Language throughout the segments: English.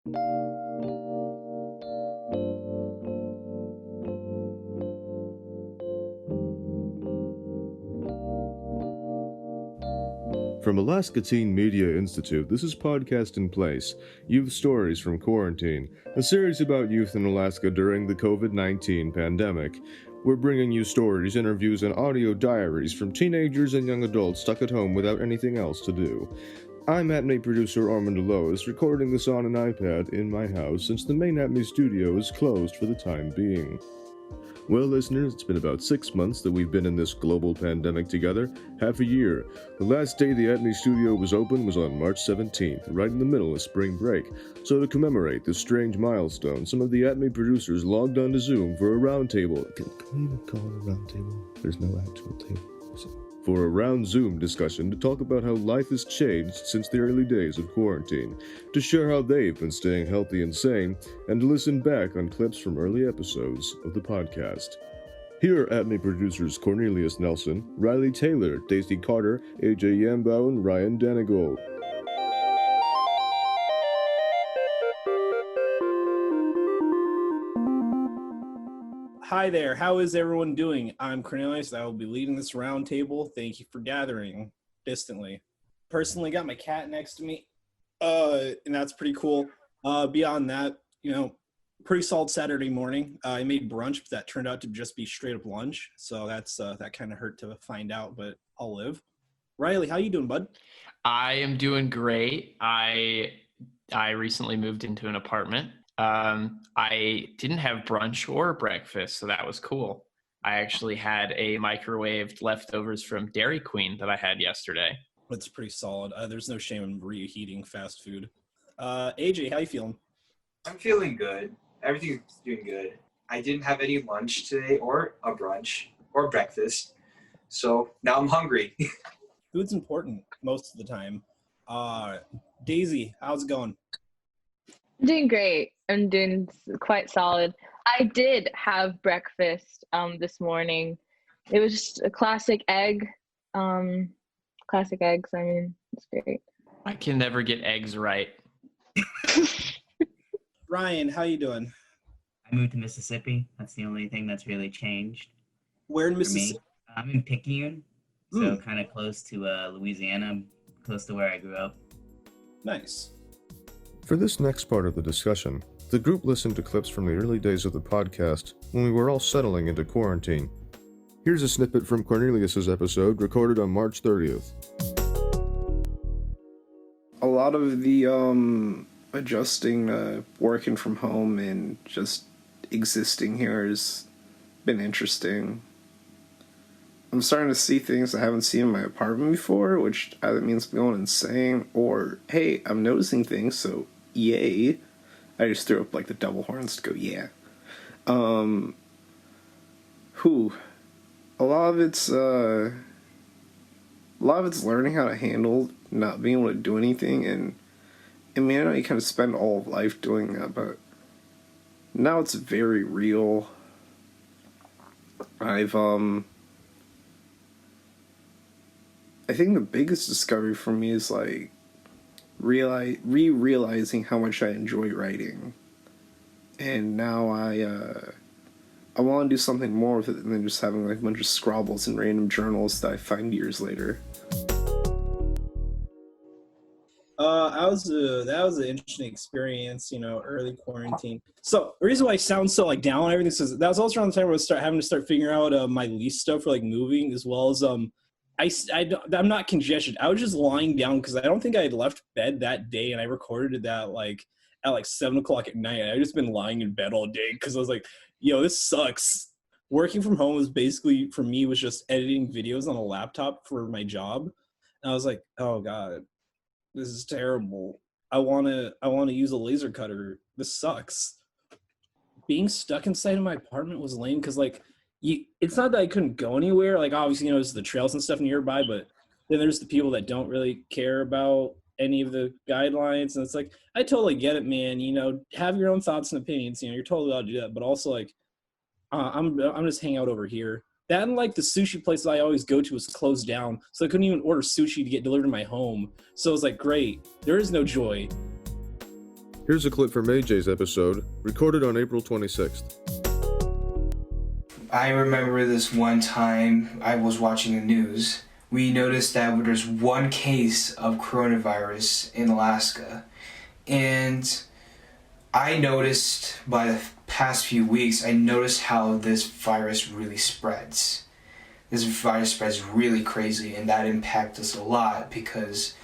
From Alaska Teen Media Institute, this is Podcast in Place, Youth Stories from Quarantine, a series about youth in Alaska during the COVID-19 pandemic. We're bringing you stories, interviews, and audio diaries from teenagers and young adults stuck at home without anything else to do. I'm ATMI producer Ormund, Alaois, recording this on an iPad in my house since the main ATMI studio is closed for the time being. Well, listeners, it's been about 6 months that we've been in this global pandemic together, half a year. The last day the ATMI studio was open was on March 17th, right in the middle of spring break. So to commemorate this strange milestone, some of the ATMI producers logged onto Zoom for a roundtable. Can we even call it a roundtable? There's no actual table. For a Roundzoom discussion to talk about how life has changed since the early days of quarantine, to share how they've been staying healthy and sane, and to listen back on clips from early episodes of the podcast. Here are ATMI producers Cornilius Nelson, Riley Taylor, Daisy Carter, AJ Yambao, and Ryan Danigole. Hi there, how is everyone doing? I'm Cornilius, I will be leading this round table. Thank you for gathering distantly. Personally, got my cat next to me, and that's pretty cool. Beyond that, pretty solid Saturday morning. I made brunch, but that turned out to just be straight up lunch, so that kind of hurt to find out, but I'll live. Riley, how you doing, bud? I am doing great. I recently moved into an apartment. I didn't have brunch or breakfast, so that was cool. I actually had a microwaved leftovers from Dairy Queen that I had yesterday. That's pretty solid. There's no shame in reheating fast food. AJ, how you feeling? I'm feeling good. Everything's doing good. I didn't have any lunch today or a brunch or breakfast, so now I'm hungry. Food's important most of the time. Daisy, how's it going? I'm doing great. I'm doing quite solid. I did have breakfast this morning. It was just a classic egg. Classic eggs, it's great. I can never get eggs right. Ryan, how you doing? I moved to Mississippi. That's the only thing that's really changed. Where in Mississippi? I'm in Picayune, so kind of close to Louisiana, close to where I grew up. Nice. For this next part of the discussion, the group listened to clips from the early days of the podcast when we were all settling into quarantine. Here's a snippet from Cornelius's episode recorded on March 30th. A lot of the adjusting working from home and just existing here has been interesting. I'm starting to see things I haven't seen in my apartment before, which either means I'm going insane or, hey, I'm noticing things, so yay. I just threw up the double horns to go, yeah. A lot of it's learning how to handle not being able to do anything, and I know you kind of spend all of life doing that, but now it's very real. I think the biggest discovery for me is realizing how much I enjoy writing, and now I want to do something more with it than just having a bunch of scrabbles in random journals that I find years later. That was an interesting experience, early quarantine. So the reason why I sound so down and everything is that was also around the time where I was having to start figuring out my lease stuff for moving, as well as I'm not congested. I was just lying down because I don't think I had left bed that day, and I recorded that at 7 o'clock at night. I've just been lying in bed all day because I was like, yo, this sucks. Working from home was basically, for me, was just editing videos on a laptop for my job. And I was like, oh God, this is terrible. I wanna use a laser cutter. This sucks. Being stuck inside of my apartment was lame because it's not that I couldn't go anywhere. Obviously, there's the trails and stuff nearby, but then there's the people that don't really care about any of the guidelines. And it's I totally get it, man. Have your own thoughts and opinions. You're totally allowed to do that. But also, I'm just hanging out over here. That and the sushi place that I always go to was closed down. So I couldn't even order sushi to get delivered to my home. So I was great. There is no joy. Here's a clip from AJ's episode, recorded on April 26th. I remember this one time I was watching the news. We noticed that there's one case of coronavirus in Alaska. And I noticed by the past few weeks, I noticed how this virus really spreads. This virus spreads really crazy, and that impacts us a lot because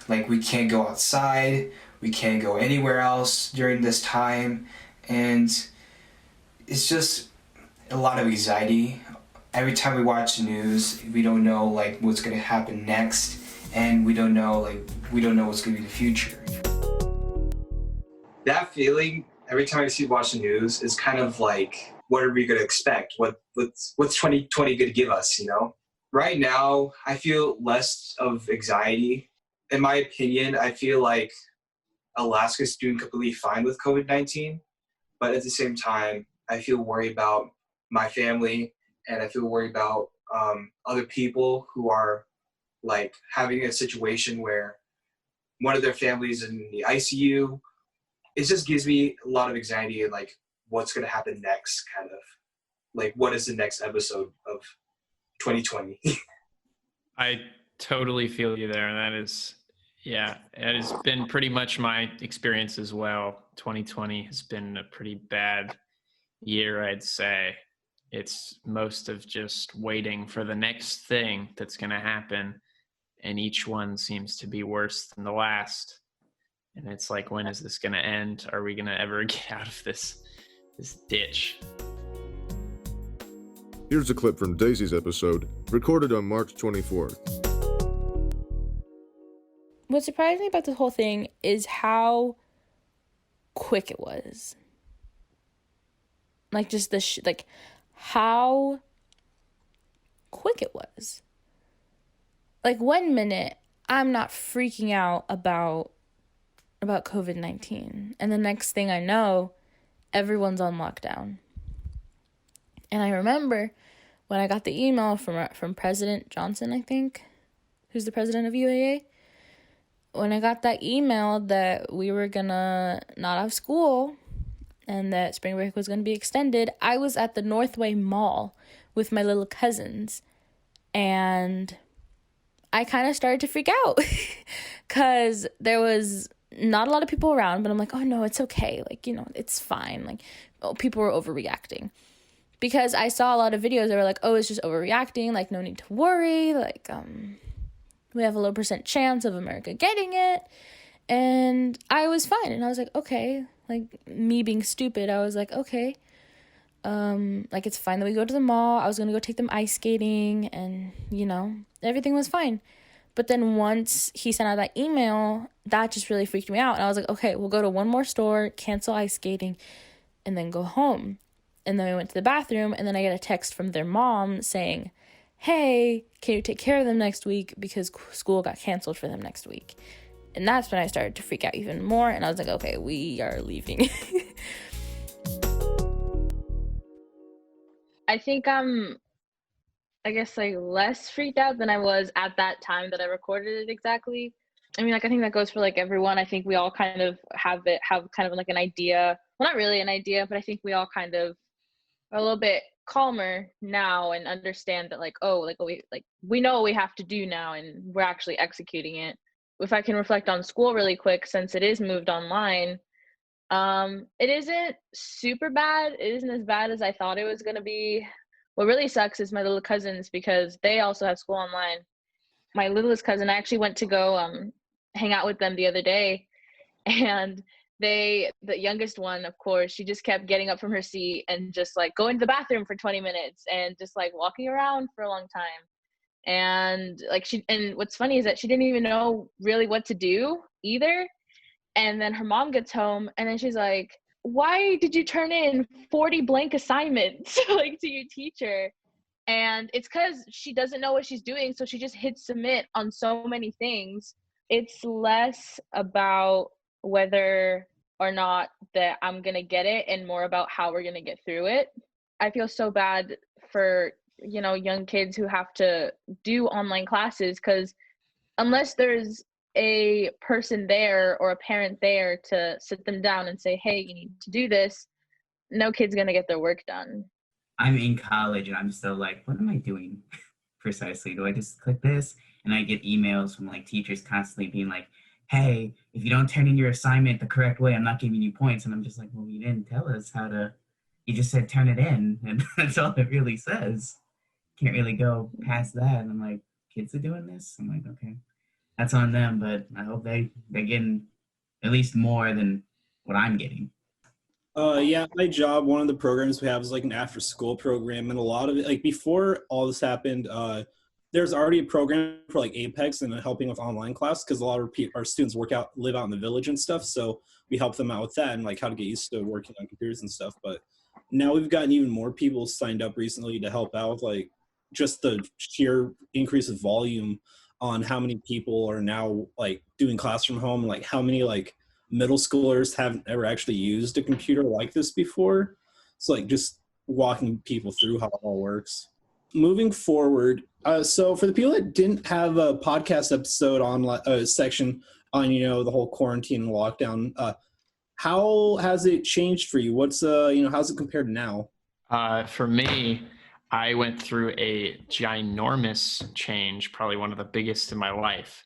we can't go outside, we can't go anywhere else during this time, and it's just a lot of anxiety. Every time we watch the news, we don't know what's gonna happen next, and we don't know what's gonna be the future. That feeling every time I watch the news is kind of like, what are we gonna expect? What's 2020 gonna give us? Right now, I feel less of anxiety. In my opinion, I feel like Alaska's doing completely fine with COVID-19, but at the same time, I feel worried about my family, and I feel worried about other people who are having a situation where one of their families is in the ICU. It just gives me a lot of anxiety and what's going to happen next, kind of what is the next episode of 2020. I totally feel you there. That is, yeah, it has been pretty much my experience as well. 2020 has been a pretty bad year, I'd say. It's most of just waiting for the next thing that's going to happen, and each one seems to be worse than the last. And it's like, when is this going to end? Are we going to ever get out of this ditch? Here's a clip from Daisy's episode, recorded on March 24th. What surprised me about this whole thing is how quick it was. Just how quick it was. 1 minute, I'm not freaking out about COVID-19. And the next thing I know, everyone's on lockdown. And I remember when I got the email from President Johnson, I think, who's the president of UAA. When I got that email that we were gonna not have school and that spring break was gonna be extended, I was at the Northway Mall with my little cousins, and I kind of started to freak out because there was not a lot of people around, but I'm like, oh no, it's okay. It's fine. People were overreacting because I saw a lot of videos that were like, oh, it's just overreacting. No need to worry. We have a low % chance of America getting it. And I was fine. And I was like, okay, me being stupid, I was like, okay, it's fine that we go to the mall. I was going to go take them ice skating and, everything was fine. But then once he sent out that email, that just really freaked me out. And I was like, okay, we'll go to one more store, cancel ice skating, and then go home. And then we went to the bathroom, and then I get a text from their mom saying, hey, can you take care of them next week because school got canceled for them next week? And that's when I started to freak out even more. And I was like, okay, we are leaving. I think I'm less freaked out than I was at that time that I recorded it exactly. I mean, I think that goes for everyone. I think we all kind of have kind of an idea. Well, not really an idea, but I think we all kind of are a little bit calmer now and understand that we know what we have to do now and we're actually executing it. If I can reflect on school really quick, since it is moved online, it isn't super bad. It isn't as bad as I thought it was going to be. What really sucks is my little cousins, because they also have school online. My littlest cousin, I actually went to go hang out with them the other day, and the youngest one, of course, she just kept getting up from her seat and just going to the bathroom for 20 minutes and just walking around for a long time. And and what's funny is that she didn't even know really what to do either. And then her mom gets home, and then she's like, why did you turn in 40 blank assignments to your teacher? And it's because she doesn't know what she's doing, so she just hits submit on so many things. It's less about whether or not that I'm gonna get it and more about how we're gonna get through it. I feel so bad for young kids who have to do online classes, because unless there's a person there or a parent there to sit them down and say, hey, you need to do this, no kid's going to get their work done. I'm in college and I'm still like, what am I doing precisely? Do I just click this? And I get emails from like teachers constantly being like, hey, if you don't turn in your assignment the correct way, I'm not giving you points. And I'm just like, well, you didn't tell us how to, you just said turn it in. And that's all it really says. Can't really go past that. And I'm like, kids are doing this? I'm like, okay, that's on them, but I hope they're getting at least more than what I'm getting. Yeah, my job, one of the programs we have is like an after school program, and a lot of it, like before all this happened, there's already a program for like Apex and helping with online class, because a lot of our students live out in the village and stuff, so we help them out with that and like how to get used to working on computers and stuff. But now we've gotten even more people signed up recently to help out with like just the sheer increase of volume on how many people are now like doing class from home, and like how many like middle schoolers haven't ever actually used a computer like this before. So like just walking people through how it all works. Moving forward, so for the people that didn't have a podcast episode on section on, you know, the whole quarantine and lockdown, how has it changed for you? What's you know, how's it compared to now? For me, I went through a ginormous change, probably one of the biggest in my life.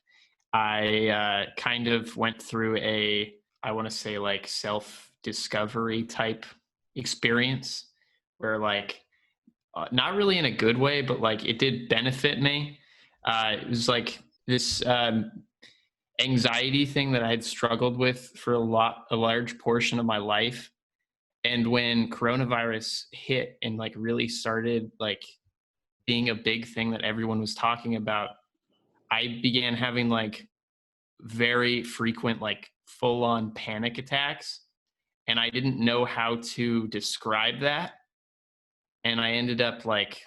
I kind of went through I want to say like self-discovery type experience where like, not really in a good way, but like it did benefit me. It was like this anxiety thing that I had struggled with for a large portion of my life. And when coronavirus hit and like really started like being a big thing that everyone was talking about, I began having like very frequent, like full on panic attacks. And I didn't know how to describe that. And I ended up like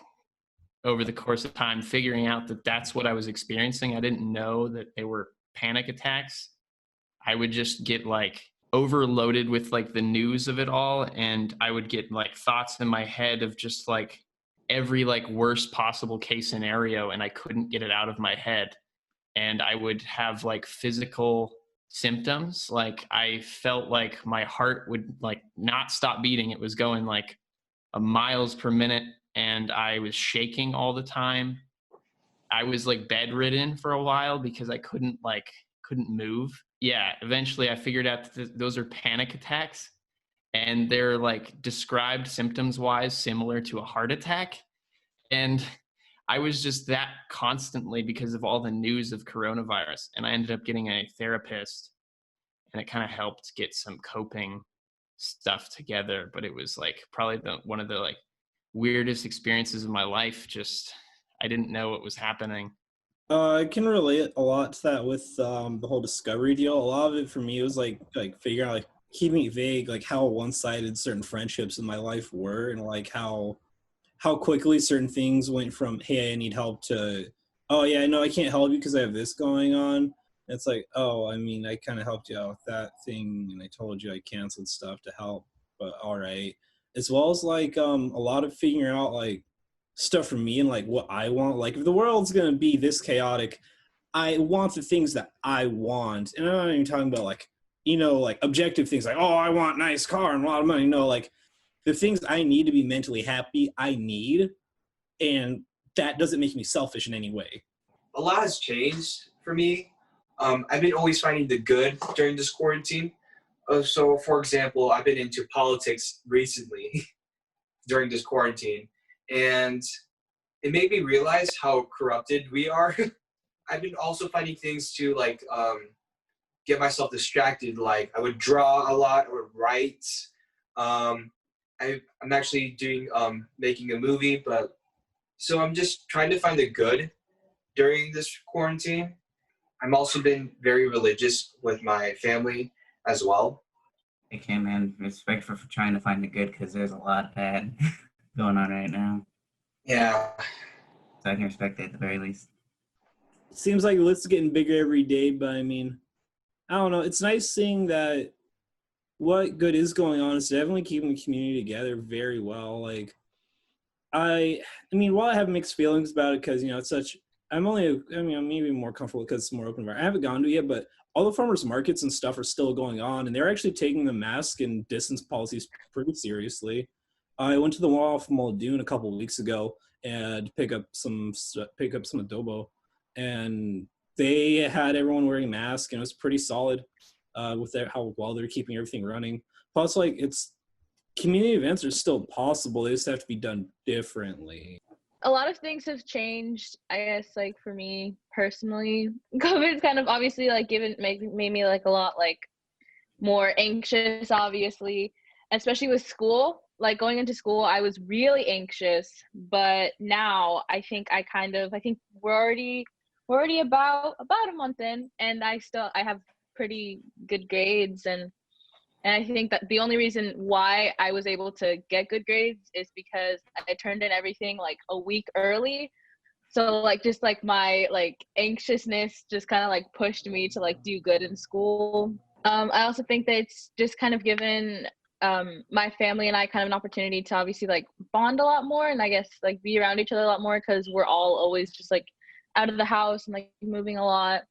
over the course of time figuring out that that's what I was experiencing. I didn't know that they were panic attacks. I would just get like overloaded with like the news of it all. And I would get like thoughts in my head of just like every like worst possible case scenario. And I couldn't get it out of my head. And I would have like physical symptoms. Like I felt like my heart would like not stop beating. It was going like miles per minute, and I was shaking all the time. I was like bedridden for a while because I couldn't move. Yeah, eventually I figured out that those are panic attacks, and they're like described symptoms wise similar to a heart attack. And I was just that constantly because of all the news of coronavirus. And I ended up getting a therapist, and it kind of helped get some coping stuff together. But it was like probably one of the like weirdest experiences of my life. Just, I didn't know what was happening. I can relate a lot to that with the whole discovery deal. A lot of it for me was like figuring out, like keeping it vague, like how one-sided certain friendships in my life were, and like how quickly certain things went from, hey, I need help, to, oh yeah, no, I can't help you because I have this going on. And it's like, oh, I mean, I kind of helped you out with that thing, and I told you I canceled stuff to help, but all right. As well as like a lot of figuring out like stuff for me and like what I want. Like if the world's gonna be this chaotic, I want the things that I want. And I'm not even talking about like, you know, like objective things like, oh, I want a nice car and a lot of money. No, like the things I need to be mentally happy, I need. And that doesn't make me selfish in any way. A lot has changed for me. I've been always finding the good during this quarantine. So, for example, I've been into politics recently during this quarantine, and it made me realize how corrupted we are. I've been also finding things to like get myself distracted. Like I would draw a lot or write. I'm actually doing making a movie, but so I'm just trying to find the good during this quarantine. I'm also been very religious with my family as well. Okay, man, respect for trying to find the good, because there's a lot bad going on right now. Yeah. So I can respect it at the very least. It seems like the list is getting bigger every day, but I mean, I don't know. It's nice seeing that what good is going on is definitely keeping the community together very well. Like, I mean, while I have mixed feelings about it, because, you know, it's such I'm maybe more comfortable because it's more open environment. I haven't gone to it yet, but all the farmers markets and stuff are still going on, and they're actually taking the mask and distance policies pretty seriously. I went to the one off Muldoon a couple of weeks ago and pick up some adobo, and they had everyone wearing masks, and it was pretty solid with how well they're keeping everything running. Plus, like, it's community events are still possible; they just have to be done differently. A lot of things have changed, I guess, like for me personally. COVID's kind of obviously like made me like a lot like more anxious, obviously, especially with school. Like going into school, I was really anxious, but now I think we're already about a month in, and I have pretty good grades, and I think that the only reason why I was able to get good grades is because I turned in everything like a week early. So like just like my like anxiousness just kind of like pushed me to like do good in school. I also think that it's just kind of given my family and I kind of an opportunity to obviously like bond a lot more, and I guess like be around each other a lot more because we're all always just like out of the house and like moving a lot.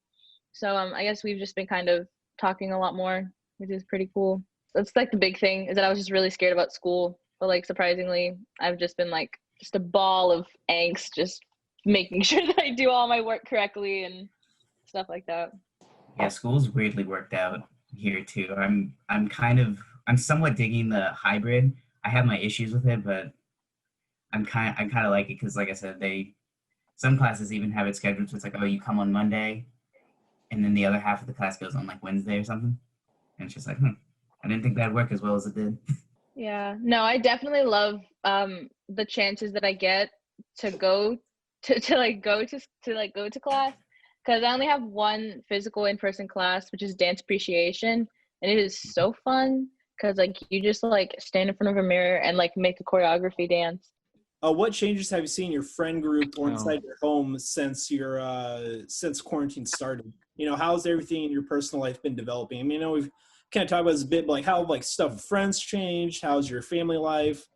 So I guess we've just been kind of talking a lot more, which is pretty cool. That's like the big thing, is that I was just really scared about school, but like surprisingly I've just been like just a ball of angst, just making sure that I do all my work correctly and stuff like that. Yeah, school's weirdly worked out here too. I'm somewhat digging the hybrid. I have my issues with it, but I kind of like it because, like I said, some classes even have it scheduled so it's like, oh, you come on Monday, and then the other half of the class goes on like Wednesday or something, and it's just like, I didn't think that'd work as well as it did. Yeah, no, I definitely love the chances that I get to go to class, because I only have one physical in-person class, which is dance appreciation, and it is so fun because like you just like stand in front of a mirror and like make a choreography dance. What changes have you seen in your friend group or inside your home since since quarantine started? You know, how's everything in your personal life been developing? I mean, I know we've kind of talked about this a bit, but like how like stuff with friends changed. How's your family life?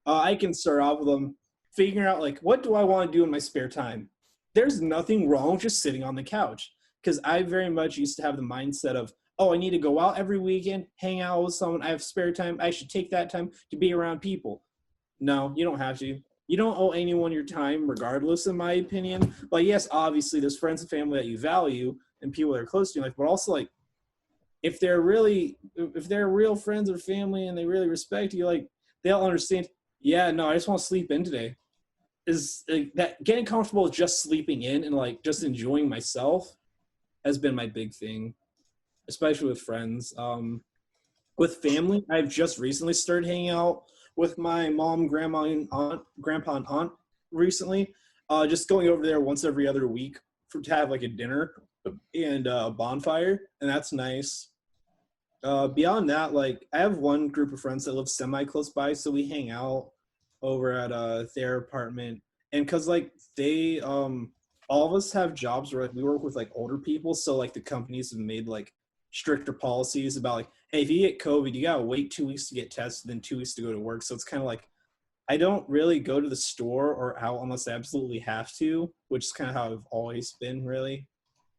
I can start off with figuring out like, what do I want to do in my spare time? There's nothing wrong with just sitting on the couch, because I very much used to have the mindset of, oh, I need to go out every weekend, hang out with someone. I have spare time. I should take that time to be around people. No, you don't have to. You don't owe anyone your time, regardless, in my opinion. But yes, obviously, there's friends and family that you value and people that are close to you, like, but also like, if they're real friends or family and they really respect you, like they'll understand. Yeah, no, I just want to sleep in today. Is that getting comfortable with just sleeping in and like just enjoying myself has been my big thing, especially with friends. With family, I've just recently started hanging out with my mom, grandma, and grandpa, and aunt recently. Just going over there once every other week to have like a dinner and a bonfire, and that's nice. Beyond that, like I have one group of friends that live semi close by, so we hang out over at their apartment. And because like they all of us have jobs where like, we work with like older people, so like the companies have made like stricter policies about like, hey, if you get COVID, you gotta wait 2 weeks to get tested, then 2 weeks to go to work. So it's kind of like I don't really go to the store or out unless I absolutely have to, which is kind of how I've always been, really.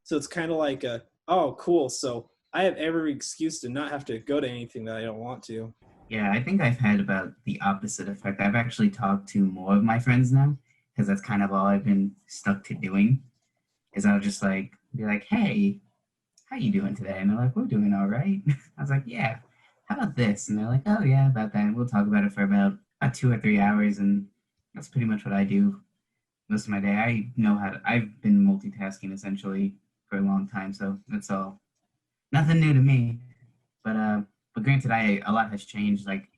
So it's kind of like oh, cool. So I have every excuse to not have to go to anything that I don't want to. Yeah, I think I've had about the opposite effect. I've actually talked to more of my friends now because that's kind of all I've been stuck to doing. Is I'll just like be like, hey, how you doing today? And they're like, we're doing all right. I was like, yeah, how about this? And they're like, oh yeah, about that. And we'll talk about it for about 2 or 3 hours, and that's pretty much what I do most of my day. I've been multitasking essentially for a long time, so that's all. Nothing new to me. But granted, a lot has changed. Like,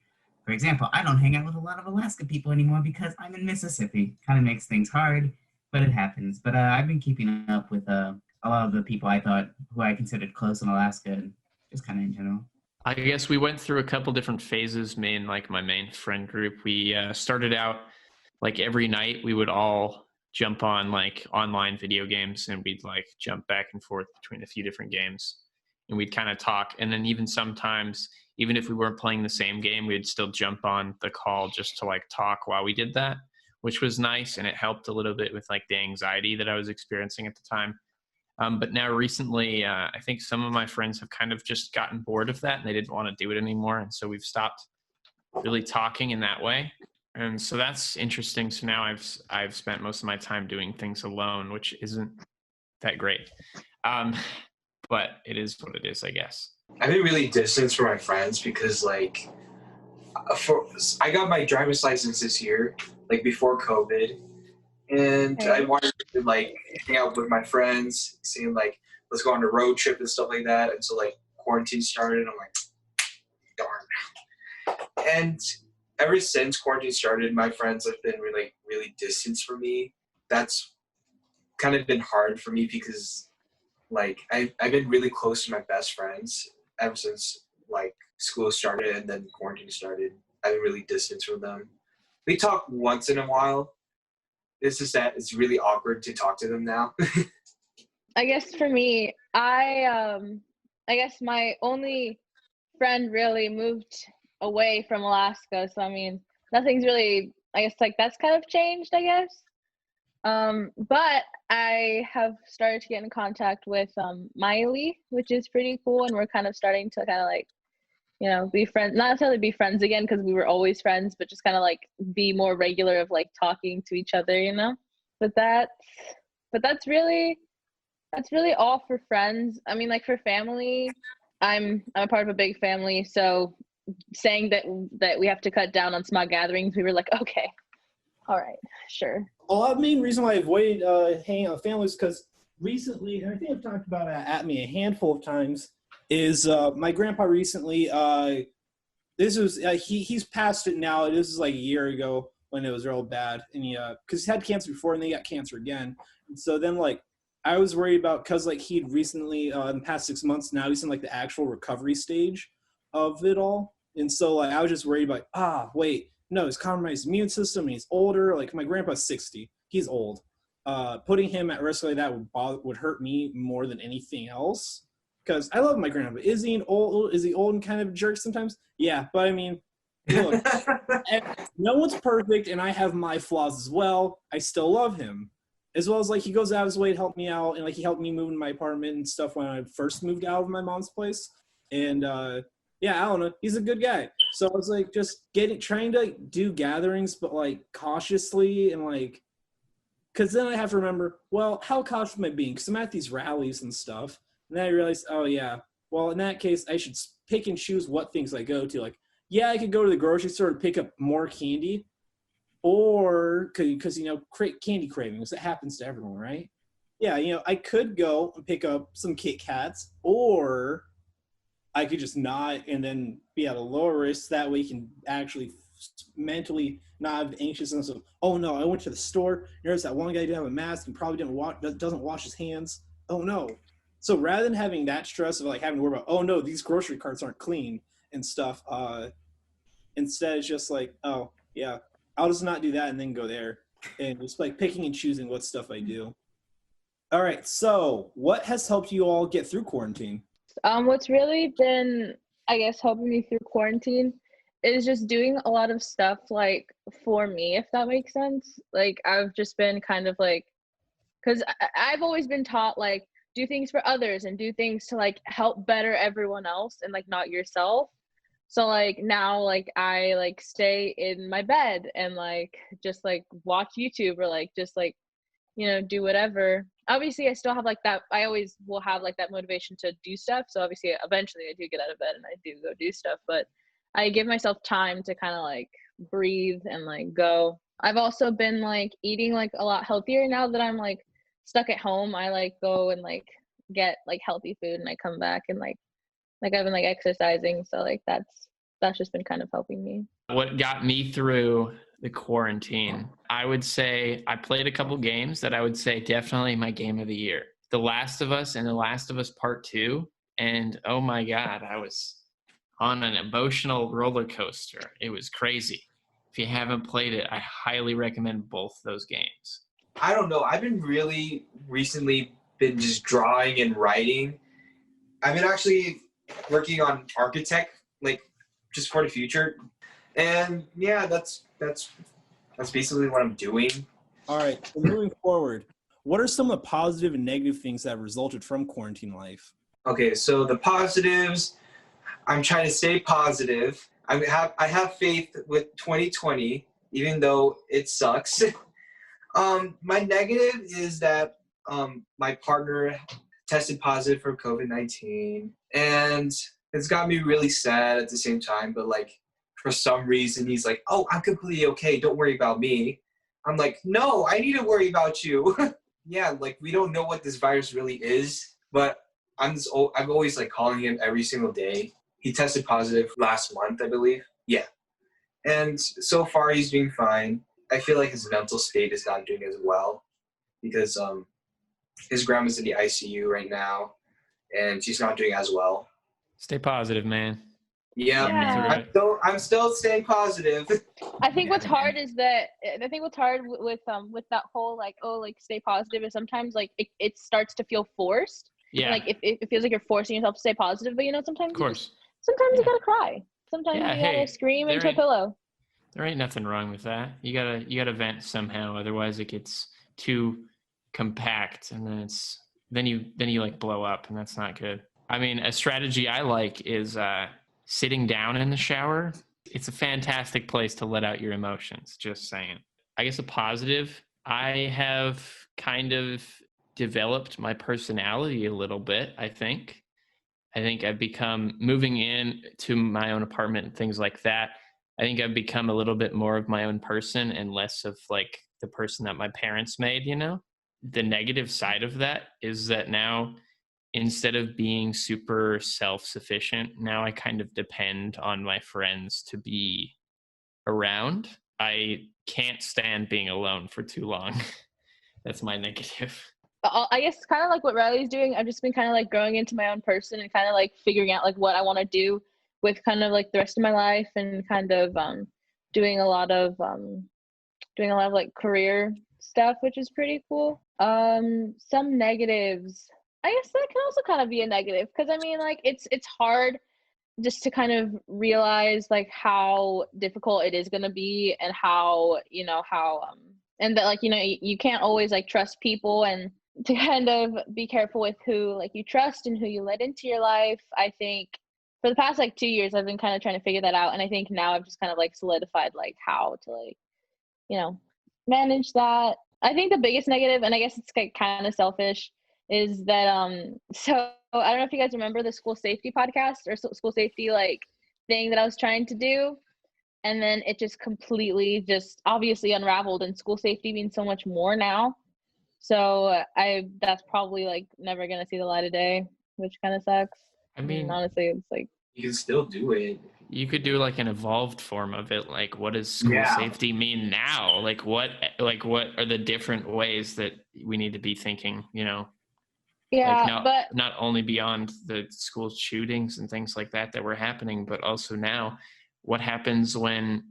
for example, I don't hang out with a lot of Alaska people anymore because I'm in Mississippi. Kind of makes things hard, but it happens. But I've been keeping up with a lot of the people who I considered close in Alaska, and just kind of in general. I guess we went through a couple different phases. My main friend group, we started out like every night we would all jump on like online video games, and we'd like jump back and forth between a few different games, and we'd kind of talk. And then even sometimes, even if we weren't playing the same game, we'd still jump on the call just to like talk while we did that, which was nice. And it helped a little bit with like the anxiety that I was experiencing at the time. But now recently, I think some of my friends have kind of just gotten bored of that and they didn't want to do it anymore. And so we've stopped really talking in that way. And so that's interesting. So now I've spent most of my time doing things alone, which isn't that great. But it is what it is, I guess. I've been really distant from my friends because like I got my driver's license this year, like before COVID. And I wanted to like hang out with my friends, seeing like let's go on a road trip and stuff like that. And so like quarantine started, I'm like, darn. And ever since quarantine started, my friends have been really distant from me. That's kind of been hard for me because like I've been really close to my best friends ever since like school started and then quarantine started. I've been really distant from them. We talk once in a while. It's just that it's really awkward to talk to them now. I guess for me, I guess my only friend really moved away from Alaska. So I mean, nothing's really, I guess like that's kind of changed, I guess. But I have started to get in contact with Miley, which is pretty cool, and we're kind of starting to kind of like, you know, be friends, not necessarily be friends again because we were always friends, but just kind of like be more regular of like talking to each other, you know. But that's really all for friends. I mean, like for family, I'm a part of a big family, so saying that we have to cut down on small gatherings, we were like, okay, all right, sure. Well, the main reason why I avoid hanging out with families because recently, and I think I've talked about it at ATMI a handful of times, is my grandpa recently, this was, he's past it now. This is like a year ago when it was real bad. And he, cause he had cancer before and then he got cancer again. And so then like, I was worried about, cause like he'd recently, in the past 6 months, now he's in like the actual recovery stage of it all. And so like, I was just worried about, wait, no, he's compromised immune system and he's older. Like my grandpa's 60, he's old. Putting him at risk like that would hurt me more than anything else. Because I love my grandpa. Is he old and kind of a jerk sometimes? Yeah, but I mean, look, no one's perfect, and I have my flaws as well. I still love him. As well as, like, he goes out of his way to help me out, and, like, he helped me move in my apartment and stuff when I first moved out of my mom's place. And, yeah, I don't know. He's a good guy. So I was, like, just trying to like, do gatherings, but, like, cautiously and, like, because then I have to remember, well, how cautious am I being? Because I'm at these rallies and stuff. And then I realized, oh, yeah, well, in that case, I should pick and choose what things I go to. Like, yeah, I could go to the grocery store to pick up more candy or because, you know, candy cravings. That happens to everyone, right? Yeah, you know, I could go and pick up some Kit Kats or I could just not and then be at a lower risk. That way you can actually mentally not have anxiousness of, oh, no, I went to the store. There's that one guy who didn't have a mask and probably doesn't wash his hands. Oh, no. So rather than having that stress of like having to worry about, oh no, these grocery carts aren't clean and stuff, instead it's just like, oh yeah, I'll just not do that and then go there and just like picking and choosing what stuff I do. All right, so what has helped you all get through quarantine? What's really been, I guess, helping me through quarantine is just doing a lot of stuff like for me, if that makes sense. Like I've just been kind of like, because I've always been taught like, do things for others and do things to like help better everyone else and like not yourself. So like now like I like stay in my bed and like just like watch YouTube or like just like, you know, do whatever. Obviously I still have like that, I always will have like that motivation to do stuff. So obviously eventually I do get out of bed and I do go do stuff, but I give myself time to kind of like breathe and like go. I've also been like eating like a lot healthier now that I'm like stuck at home. I like go and like get like healthy food and I come back and like I've been like exercising. So like that's just been kind of helping me. What got me through the quarantine, I would say I played a couple games that I would say definitely my game of the year. The Last of Us and The Last of Us Part 2. And oh my God, I was on an emotional roller coaster. It was crazy. If you haven't played it, I highly recommend both those games. I don't know. I've been really recently been just drawing and writing. I've been actually working on architect, like just for the future. And yeah, that's That's basically what I'm doing. All right, so moving forward, what are some of the positive and negative things that have resulted from quarantine life? Okay, so the positives, I'm trying to stay positive. I have faith with 2020, even though it sucks. My negative is that my partner tested positive for COVID-19, and it's got me really sad at the same time. But like, for some reason, he's like, "Oh, I'm completely okay. Don't worry about me." I'm like, "No, I need to worry about you." Yeah, like we don't know what this virus really is, but I'm always like calling him every single day. He tested positive last month, I believe. Yeah, and so far he's doing fine. I feel like his mental state is not doing as well because his grandma's in the ICU right now, and she's not doing as well. Stay positive, man. Yeah, Yeah. I'm still staying positive. I think what's hard is that what's hard with that whole like stay positive is sometimes like it starts to feel forced. Yeah. Like it feels like you're forcing yourself to stay positive, but sometimes Of course. you gotta cry. Sometimes you gotta scream into a pillow. There ain't nothing wrong with that. You gotta vent somehow, otherwise it gets too compact, and then you like blow up, and that's not good. I mean, a strategy I like is sitting down in the shower. It's a fantastic place to let out your emotions, just saying. I guess a positive, I have kind of developed my personality a little bit, I think. I've become, moving in to my own apartment and things like that, I think I've become a little bit more of my own person and less of like the person that my parents made, The negative side of that is that now, instead of being super self-sufficient, now I kind of depend on my friends to be around. I can't stand being alone for too long. That's my negative. I guess kind of like what Riley's doing. I've just been kind of like growing into my own person and kind of like figuring out like what I want to do with kind of like the rest of my life, and kind of doing a lot of like career stuff, which is pretty cool. Some negatives, I guess that can also kind of be a negative, because I mean like it's hard just to kind of realize like how difficult it is going to be, and how and that like you can't always like trust people, and to kind of be careful with who like you trust and who you let into your life. I think for the past like 2 years I've been kind of trying to figure that out, and I think now I've just kind of like solidified like how to like manage that. I think the biggest negative, and I guess it's like kind of selfish, is that so I don't know if you guys remember the school safety podcast or school safety like thing that I was trying to do, and then it just completely just obviously unraveled, and school safety means so much more now. So that's probably like never gonna see the light of day, which kind of sucks. I mean, honestly, it's like You can still do it. you could do like an evolved form of it. Like, what does school safety mean now? Like what are the different ways that we need to be thinking, Yeah, like but not only beyond the school shootings and things like that were happening, but also now, what happens when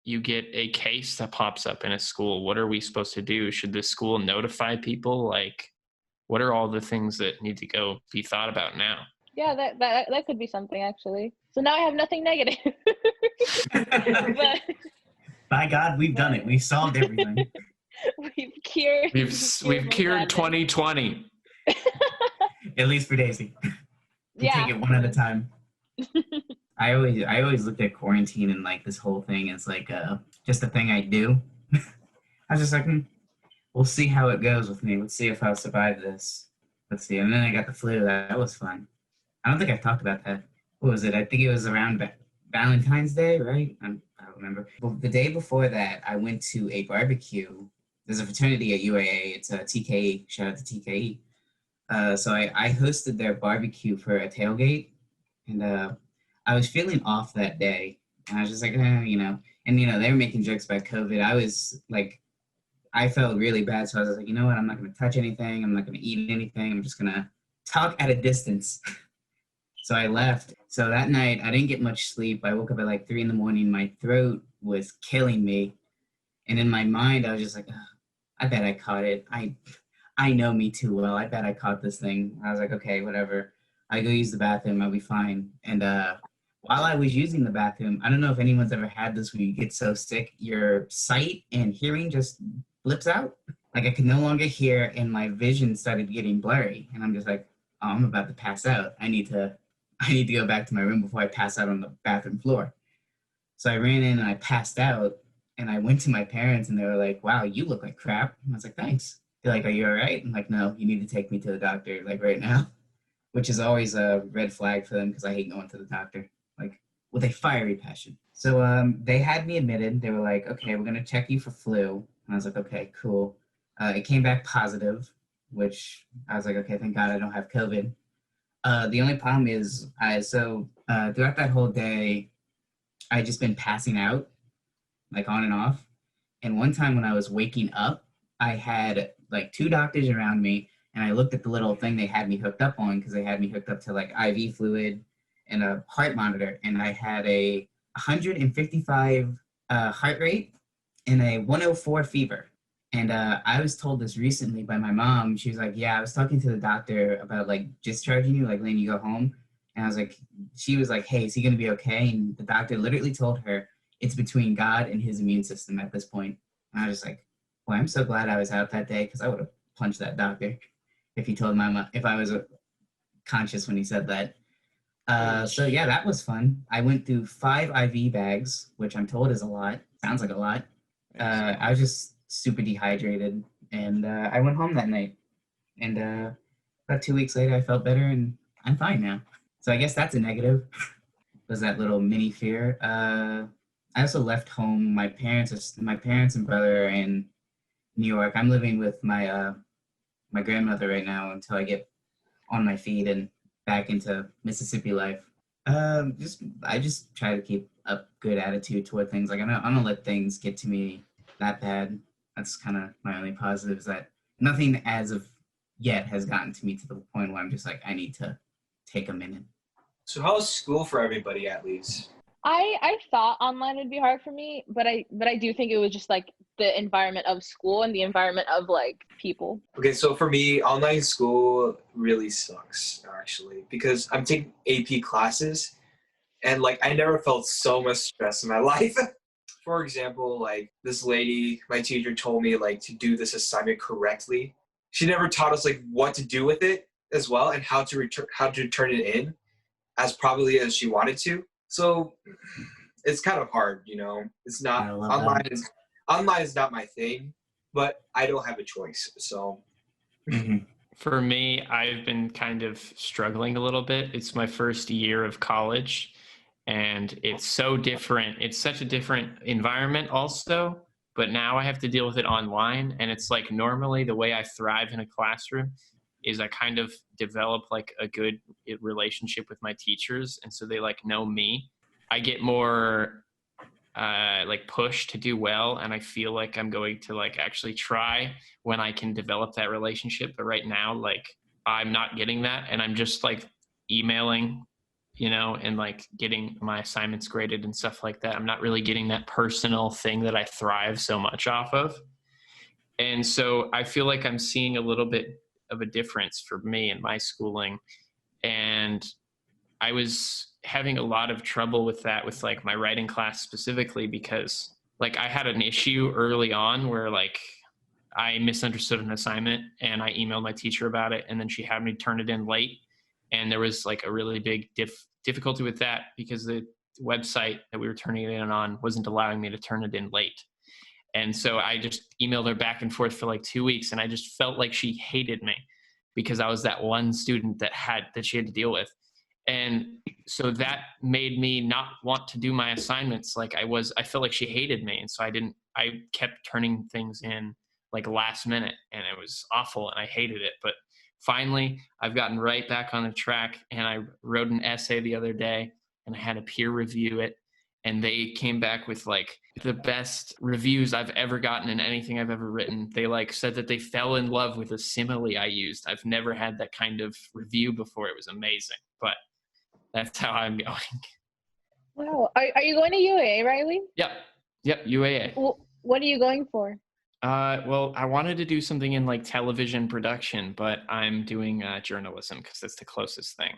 you get a case that pops up in a school? What are we supposed to do? Should the school notify people? Like, what are all the things that need to go be thought about now? yeah, that could be something actually. So now I have nothing negative. But by God, we've done it. We've solved everything. we've cured. We've cured 2020. At least for Daisy. We Yeah. take it one at a time. I always looked at quarantine and like this whole thing as like just a thing I do. I was just like, we'll see how it goes with me. Let's see if I'll survive this. Let's see. And then I got the flu. That was fun. I don't think I've talked about that. What was it? I think it was around Valentine's Day, right? I don't remember. But the day before that, I went to a barbecue. There's a fraternity at UAA. It's a TKE. Shout out to TKE. So I hosted their barbecue for a tailgate, and I was feeling off that day, and I was just like, and they were making jokes about COVID. I was like, I felt really bad, so I was like, you know what? I'm not going to touch anything. I'm not going to eat anything. I'm just going to talk at a distance. So I left. So that night, I didn't get much sleep. I woke up at like 3 a.m. My throat was killing me, and in my mind, I was just like, I bet I caught it. I know me too well. I bet I caught this thing. I was like, okay, whatever. I go use the bathroom. I'll be fine. And while I was using the bathroom, I don't know if anyone's ever had this where you get so sick, your sight and hearing just blips out. Like I could no longer hear and my vision started getting blurry. And I'm just like, oh, I'm about to pass out. I need to go back to my room before I pass out on the bathroom floor. So I ran in and I passed out and I went to my parents and they were like, wow, you look like crap. And I was like, thanks. They're like, are you all right? I'm like, no, you need to take me to the doctor like right now, which is always a red flag for them because I hate going to the doctor, like with a fiery passion. So they had me admitted. They were like, okay, we're going to check you for flu. And I was like, okay, cool. It came back positive, which I was like, okay, thank God I don't have COVID. The only problem is, throughout that whole day, I just been passing out, like on and off. And one time when I was waking up, I had like 2 doctors around me, and I looked at the little thing they had me hooked up on because they had me hooked up to like IV fluid and a heart monitor, and I had a 155 heart rate and a 104 fever. And I was told this recently by my mom. She was like, yeah, I was talking to the doctor about like discharging you, like letting you go home. And I was like, she was like, hey, is he going to be okay? And the doctor literally told her it's between God and his immune system at this point. And I was like, well, I'm so glad I was out that day because I would have punched that doctor if he told my mom, if I was conscious when he said that. So yeah, that was fun. I went through 5 IV bags, which I'm told is a lot. Sounds like a lot. I was just super dehydrated, and I went home that night. And about 2 weeks later, I felt better, and I'm fine now. So I guess that's a negative. Was that little mini fear. I also left home. My parents and brother are in New York. I'm living with my my grandmother right now until I get on my feet and back into Mississippi life. I just try to keep a good attitude toward things. Like I don't let things get to me that bad. That's kind of my only positive, is that nothing as of yet has gotten to me to the point where I'm just like, I need to take a minute. So how's school for everybody at least? I thought online would be hard for me, but I do think it was just like the environment of school and the environment of like people. Okay, so for me, online school really sucks actually, because I'm taking AP classes and like I never felt so much stress in my life. For example, like this lady, my teacher told me like to do this assignment correctly. She never taught us like what to do with it as well and how to turn it in as properly as she wanted to. So it's kind of hard, you know. It's not online is not my thing, but I don't have a choice. So For me, I've been kind of struggling a little bit. It's my first year of college, and it's so different. It's such a different environment also, but now I have to deal with it online. And it's like normally the way I thrive in a classroom is I kind of develop like a good relationship with my teachers. And so they like know me. I get more like pushed to do well. And I feel like I'm going to like actually try when I can develop that relationship. But right now, like I'm not getting that. And I'm just like emailing, you know, and like getting my assignments graded and stuff like that. I'm not really getting that personal thing that I thrive so much off of. And so I feel like I'm seeing a little bit of a difference for me in my schooling. And I was having a lot of trouble with that with like my writing class specifically, because like I had an issue early on where like I misunderstood an assignment and I emailed my teacher about it, and then she had me turn it in late. And there was like a really big difficulty with that because the website that we were turning it in on wasn't allowing me to turn it in late. And so I just emailed her back and forth for like 2 weeks, and I just felt like she hated me because I was that one student that she had to deal with. And so that made me not want to do my assignments. Like I felt like she hated me. And so I kept turning things in like last minute, and it was awful and I hated it. But finally I've gotten right back on the track, and I wrote an essay the other day and I had a peer review it, and they came back with like the best reviews I've ever gotten in anything I've ever written. They like said that they fell in love with a simile I used. I've never had that kind of review before. It was amazing, but that's how I'm going. Wow. Are you going to UAA, Riley? Yep, UAA. Well, what are you going for? Well, I wanted to do something in like television production, but I'm doing journalism because it's the closest thing.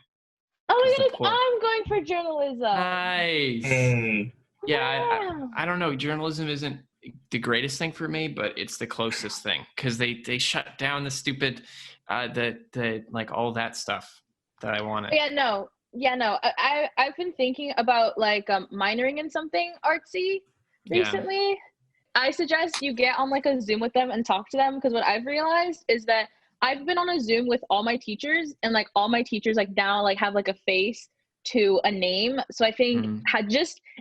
Oh my is the goodness, point. I'm going for journalism. Nice. Hey. Yeah, Wow. I don't know. Journalism isn't the greatest thing for me, but it's the closest thing because they shut down the stupid, the like all that stuff that I wanted. Yeah, no. I've been thinking about like minoring in something artsy recently. I suggest you get on like a Zoom with them and talk to them, because what I've realized is that I've been on a Zoom with all my teachers, and like all my teachers like now like have like a face to a name. So I think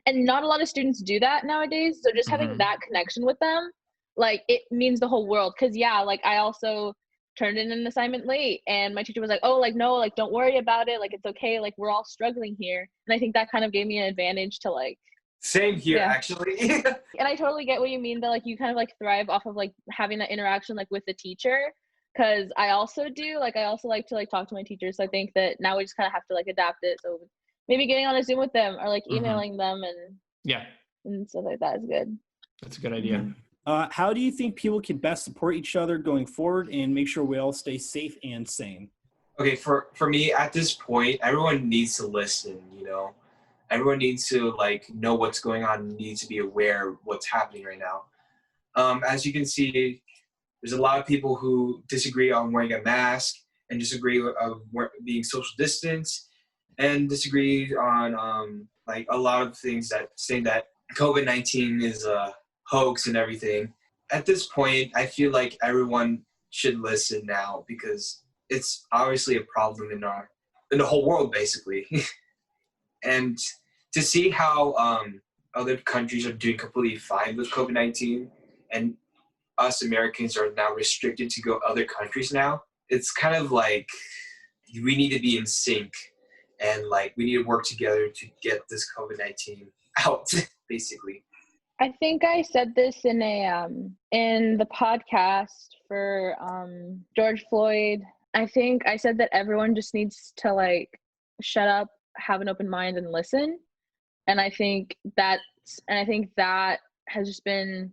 and not a lot of students do that nowadays. So just having that connection with them, like it means the whole world. Cause yeah, like I also turned in an assignment late and my teacher was like, oh, like, no, like, don't worry about it. Like, it's okay. Like, we're all struggling here. And I think that kind of gave me an advantage to like, Same here, actually. and I totally get what you mean that like you kind of like thrive off of like having that interaction like with the teacher. Cause I also do, like, I also like to like talk to my teachers. So I think that now we just kind of have to like adapt it. So maybe getting on a Zoom with them or like emailing them and stuff like that is good. That's a good idea. How do you think people can best support each other going forward and make sure we all stay safe and sane? Okay, for me at this point, everyone needs to listen, you know. Everyone needs to like know what's going on, needs to be aware of what's happening right now. As you can see, there's a lot of people who disagree on wearing a mask and disagree of being social distance and disagree on like a lot of things that saying that COVID-19 is a hoax and everything. At this point, I feel like everyone should listen now because it's obviously a problem in the whole world, basically. And to see how other countries are doing completely fine with COVID-19 and us Americans are now restricted to go other countries now, it's kind of like we need to be in sync and like we need to work together to get this COVID-19 out, basically. I think I said this in the podcast for George Floyd. I think I said that everyone just needs to like shut up, have an open mind, and listen. And I think that has just been,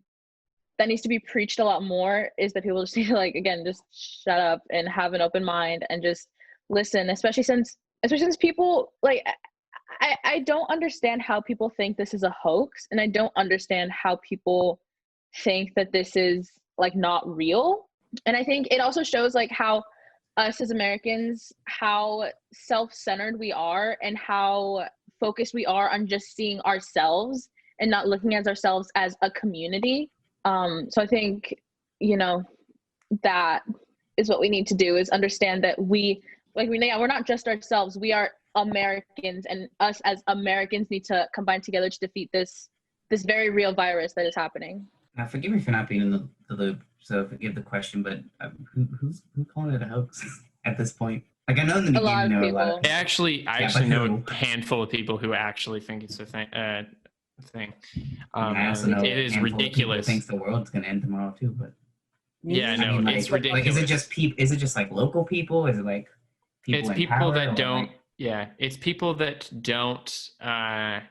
that needs to be preached a lot more, is that people just need to like, again, just shut up and have an open mind and just listen, especially since people like, I don't understand how people think this is a hoax, and I don't understand how people think that this is like not real. And I think it also shows like how us as Americans, how self-centered we are and how focused we are on just seeing ourselves and not looking at ourselves as a community. So I think, you know, that is what we need to do, is understand that we're not just ourselves, we are Americans, and us as Americans need to combine together to defeat this very real virus that is happening. Forgive me for not being in the loop, so forgive the question, but who's calling it a hoax at this point? Like, I know in the beginning there were a lot of people. I actually know a handful of people who actually think it's a thing. I also know it is ridiculous. Thinks the world's gonna end tomorrow too, but yeah, no, like, it's ridiculous. Like, is it just people? Is it just like local people? Is it like people? It's people that don't. Like, yeah, it's people that don't. I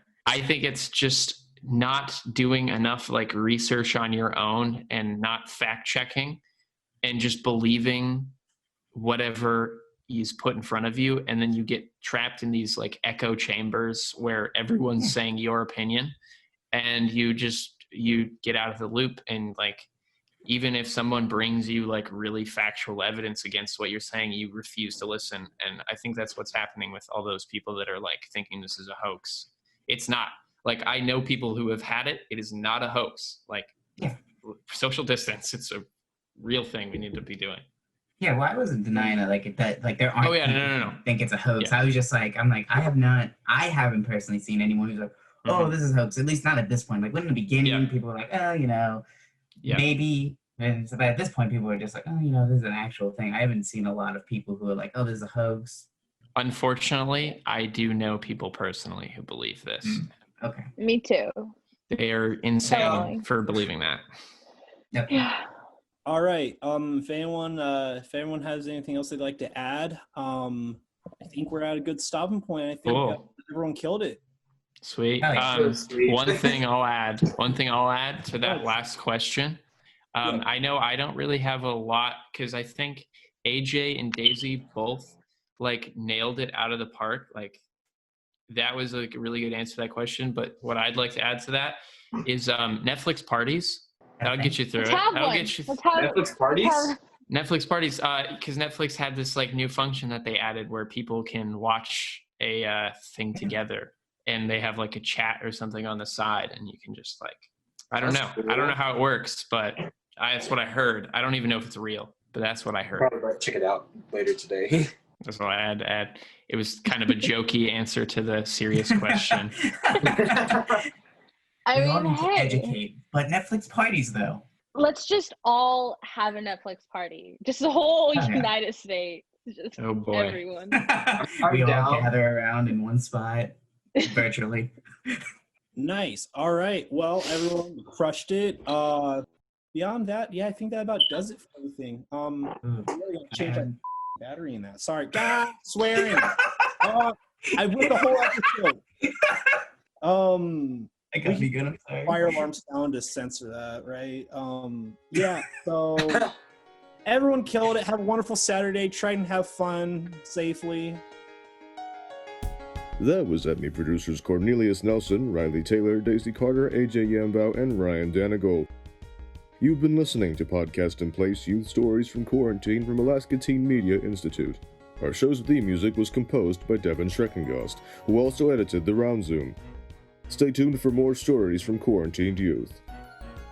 think it's just not doing enough like research on your own and not fact checking and just believing whatever is put in front of you, and then you get trapped in these like echo chambers where everyone's saying your opinion, and you get out of the loop. And like, even if someone brings you like really factual evidence against what you're saying, you refuse to listen. And I think that's what's happening with all those people that are like thinking this is a hoax. It's not. Like, I know people who have had it. It is not a hoax. Like, social distance, it's a real thing we need to be doing. Yeah, well, I wasn't denying it. Like, that, like, there aren't people no. think it's a hoax. Yeah. I was just like, I haven't personally seen anyone who's like, oh, this is a hoax. At least not at this point. Like, when in the beginning, people were like, oh, you know, maybe. And so, but at this point, people are just like, oh, you know, this is an actual thing. I haven't seen a lot of people who are like, oh, this is a hoax. Unfortunately, I do know people personally who believe this. Okay. Me too. They are insane for believing that. Yep. Yeah. All right. If anyone has anything else they'd like to add, I think we're at a good stopping point. I think everyone killed it. Sweet. Sweet. One thing I'll add to that last question. I know I don't really have a lot, because I think AJ and Daisy both like nailed it out of the park. Like that was like a really good answer to that question. But what I'd like to add to that is Netflix parties. That'll get you through Let's it. have That'll one. get you Let's have, Netflix parties? let's have- Netflix parties, because Netflix had this like new function that they added where people can watch a thing together, and they have like a chat or something on the side, and you can just like, I don't know how it works, but that's what I heard. I don't even know if it's real, but that's what I heard. Probably might check it out later today. That's all I had to add. It was kind of a jokey answer to the serious question. I We all mean, need to hey, educate. But Netflix parties, though. let's just all have a Netflix party. Just the whole Oh, yeah. United States. Just Oh, boy. everyone. We all down. gather around in one spot virtually. Nice. All right. Well, everyone crushed it. Beyond that, yeah, I think that about does it for everything. I'm really gonna change that battery in that. Sorry, God, swearing. I went the whole episode. I gotta be good. I'm sorry. Fire alarm sound to censor that, right? Yeah. So everyone killed it. Have a wonderful Saturday. Try and have fun safely. That was ATMI producers Cornelius Nelson, Riley Taylor, Daisy Carter, AJ Yambao, and Ryan Danigole. You've been listening to Podcast in Place Youth Stories from Quarantine from Alaska Teen Media Institute. Our show's theme music was composed by Devin Schreckengost, who also edited the Roundzoom. Stay tuned for more stories from quarantined youth.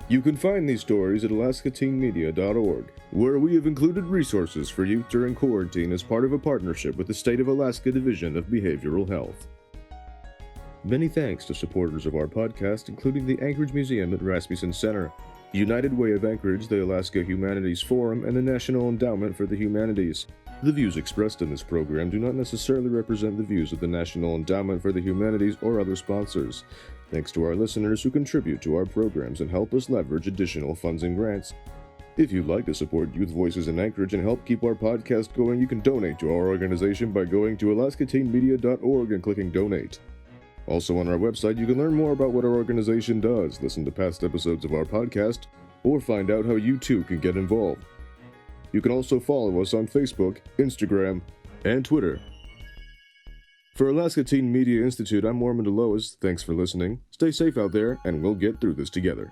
You can find these stories at alaskateenmedia.org, where we have included resources for youth during quarantine as part of a partnership with the State of Alaska Division of Behavioral Health. Many thanks to supporters of our podcast, including the Anchorage Museum at Rasmussen Center, United Way of Anchorage, the Alaska Humanities Forum, and the National Endowment for the Humanities. The views expressed in this program do not necessarily represent the views of the National Endowment for the Humanities or other sponsors. Thanks to our listeners who contribute to our programs and help us leverage additional funds and grants. If you'd like to support Youth Voices in Anchorage and help keep our podcast going, you can donate to our organization by going to alaskateenmedia.org and clicking Donate. Also on our website, you can learn more about what our organization does, listen to past episodes of our podcast, or find out how you too can get involved. You can also follow us on Facebook, Instagram, and Twitter. For Alaska Teen Media Institute, I'm Ormund Alaois. Thanks for listening. Stay safe out there, and we'll get through this together.